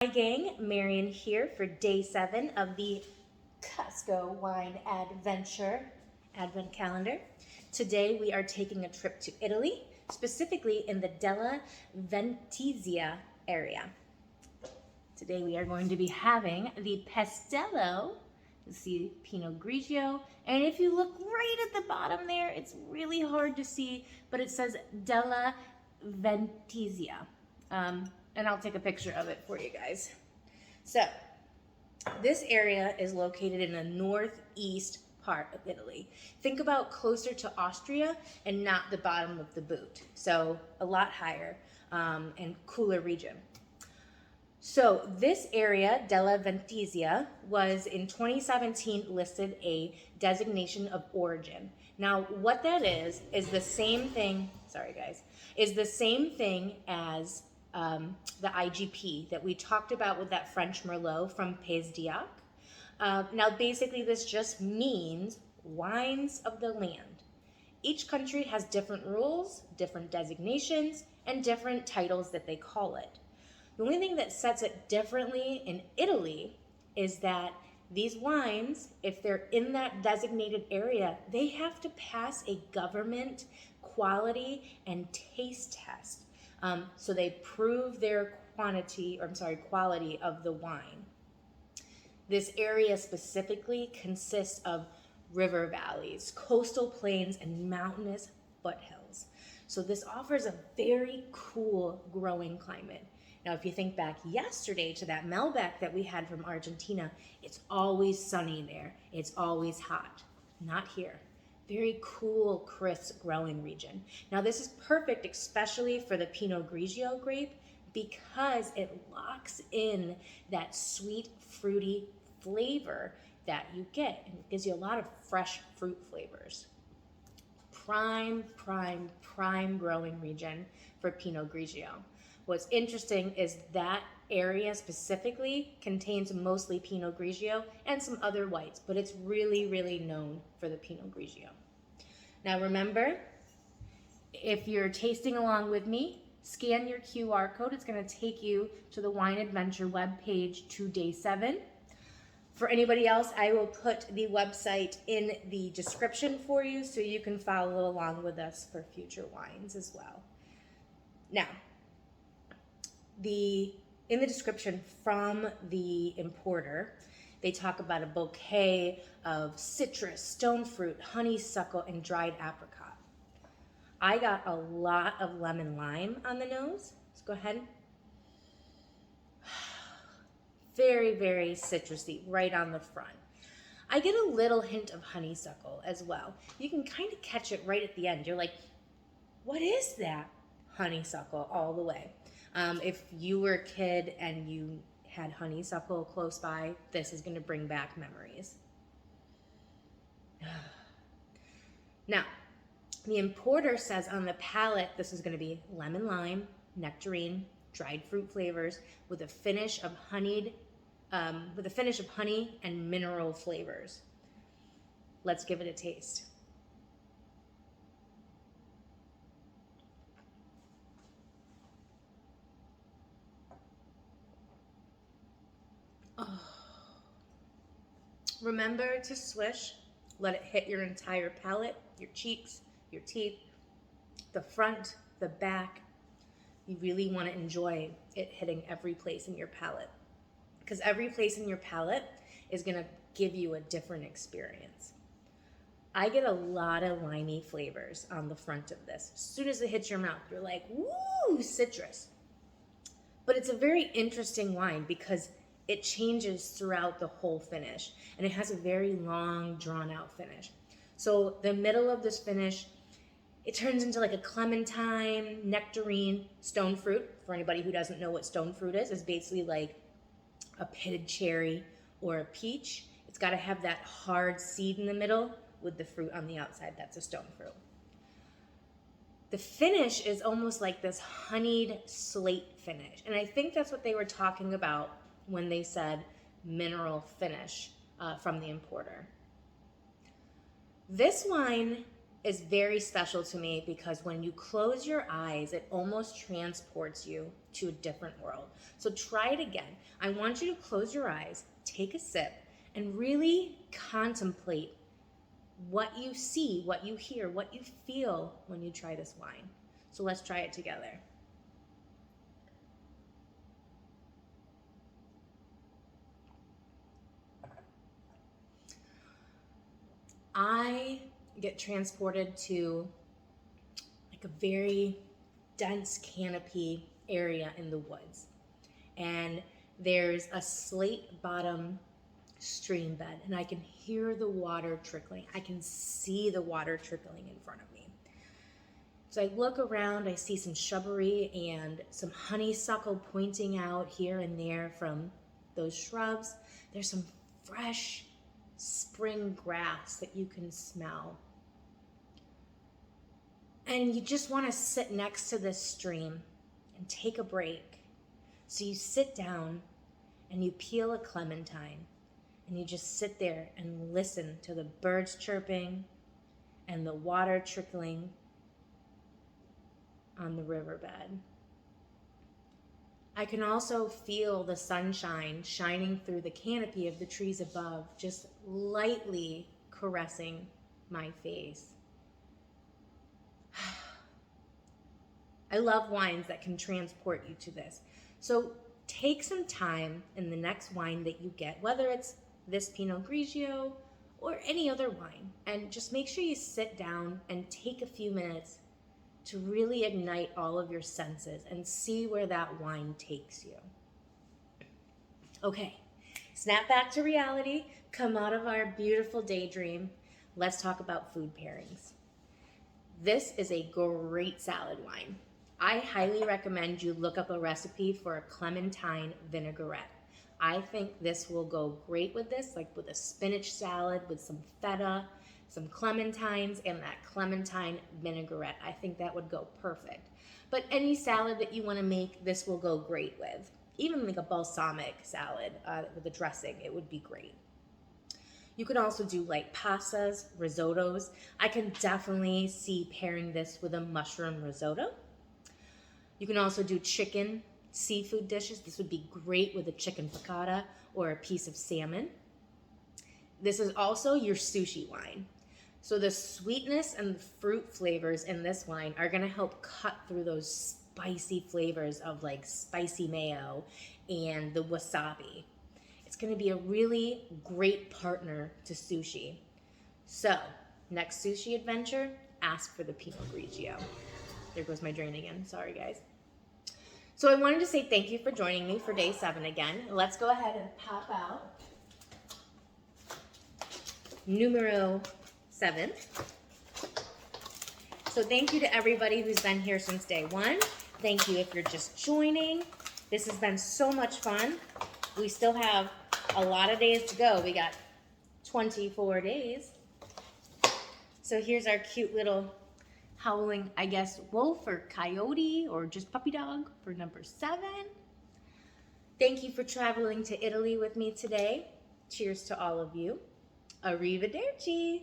Hi gang, Marion here for day 7 of the Costco Wine Adventure Advent Calendar. Today we are taking a trip to Italy, specifically in the Delle Venezie area. Today we are going to be having the Pastello, you see Pinot Grigio, and if you look right at the bottom there, it's really hard to see, but it says Delle Venezie. And I'll take a picture of it for you guys. So, this area is located in the northeast part of Italy. Think about closer to Austria and not the bottom of the boot. So, a lot higher and cooler region. So, this area, Delle Venezie, was in 2017 listed a designation of origin. Now, what that is the same thing, sorry guys, is the same thing as the IGP that we talked about with that French Merlot from Pastello. Now, basically, this just means wines of the land. Each country has different rules, different designations, and different titles that they call it. The only thing that sets it differently in Italy is that these wines, if they're in that designated area, they have to pass a government quality and taste test. So they prove their quality of the wine. This area specifically consists of river valleys, coastal plains, and mountainous foothills. So this offers a very cool growing climate. Now, if you think back yesterday to that Malbec that we had from Argentina, it's always sunny there. It's always hot. Not here. Very cool, crisp growing region. Now, this is perfect, especially for the Pinot Grigio grape, because it locks in that sweet, fruity flavor that you get. And it gives you a lot of fresh fruit flavors. Prime growing region for Pinot Grigio. What's interesting is that area specifically contains mostly Pinot Grigio and some other whites, but it's really known for the Pinot Grigio. Now remember, if you're tasting along with me, scan your QR code. It's going to take you to the Wine Adventure webpage to day 7. For anybody else, I will put the website in the description for you so you can follow along with us for future wines as well. Now, in the description from the importer, they talk about a bouquet of citrus, stone fruit, honeysuckle, and dried apricot. I got a lot of lemon lime on the nose. Let's go ahead. Very citrusy right on the front. I get a little hint of honeysuckle as well. You can kind of catch it right at the end. You're like, what is that? Honeysuckle all the way. If you were a kid and you had honeysuckle close by, this is going to bring back memories. Now, the importer says on the palate this is going to be lemon lime, nectarine, dried fruit flavors with a finish of honey and mineral flavors. Let's give it a taste. Oh. Remember to swish, let it hit your entire palate, your cheeks, your teeth, the front, the back. You really want to enjoy it hitting every place in your palate, because every place in your palate is going to give you a different experience. I get a lot of limey flavors on the front of this. As soon as it hits your mouth, you're like, woo, citrus. But it's a very interesting wine because it changes throughout the whole finish, and it has a very long, drawn-out finish. So the middle of this finish, it turns into like a clementine, nectarine, stone fruit. For anybody who doesn't know what stone fruit is basically like a pitted cherry or a peach. It's got to have that hard seed in the middle with the fruit on the outside. That's a stone fruit. The finish is almost like this honeyed slate finish, and I think that's what they were talking about when they said mineral finish from the importer. This wine is very special to me because when you close your eyes, it almost transports you to a different world. So try it again. I want you to close your eyes, take a sip, and really contemplate what you see, what you hear, what you feel when you try this wine. So let's try it together. I get transported to like a very dense canopy area in the woods. And there's a slate bottom stream bed, and I can hear the water trickling. I can see the water trickling in front of me. So I look around, I see some shrubbery and some honeysuckle pointing out here and there from those shrubs. There's some fresh spring grass that you can smell. And you just want to sit next to this stream and take a break. So you sit down and you peel a clementine and you just sit there and listen to the birds chirping and the water trickling on the riverbed. I can also feel the sunshine shining through the canopy of the trees above, just lightly caressing my face. I love wines that can transport you to this. So take some time in the next wine that you get, whether it's this Pinot Grigio or any other wine, and just make sure you sit down and take a few minutes to really ignite all of your senses and see where that wine takes you. Okay, snap back to reality, come out of our beautiful daydream. Let's talk about food pairings. This is a great salad wine. I highly recommend you look up a recipe for a clementine vinaigrette. I think this will go great with this, like with a spinach salad with some feta, some clementines, and that clementine vinaigrette. I think that would go perfect. But any salad that you want to make, this will go great with. Even like a balsamic salad with a dressing, it would be great. You could also do like pastas, risottos. I can definitely see pairing this with a mushroom risotto. You can also do chicken, seafood dishes. This would be great with a chicken piccata or a piece of salmon. This is also your sushi wine. So the sweetness and the fruit flavors in this wine are gonna help cut through those spicy flavors of like spicy mayo and the wasabi. It's gonna be a really great partner to sushi. So next sushi adventure, ask for the Pinot Grigio. There goes my drain again, sorry guys. So I wanted to say thank you for joining me for day 7 again. Let's go ahead and pop out numero 7. So thank you to everybody who's been here since day 1. Thank you if you're just joining. This has been so much fun. We still have a lot of days to go. We got 24 days. So here's our cute little howling, I guess, wolf or coyote or just puppy dog for number 7. Thank you for traveling to Italy with me today. Cheers to all of you. Arrivederci.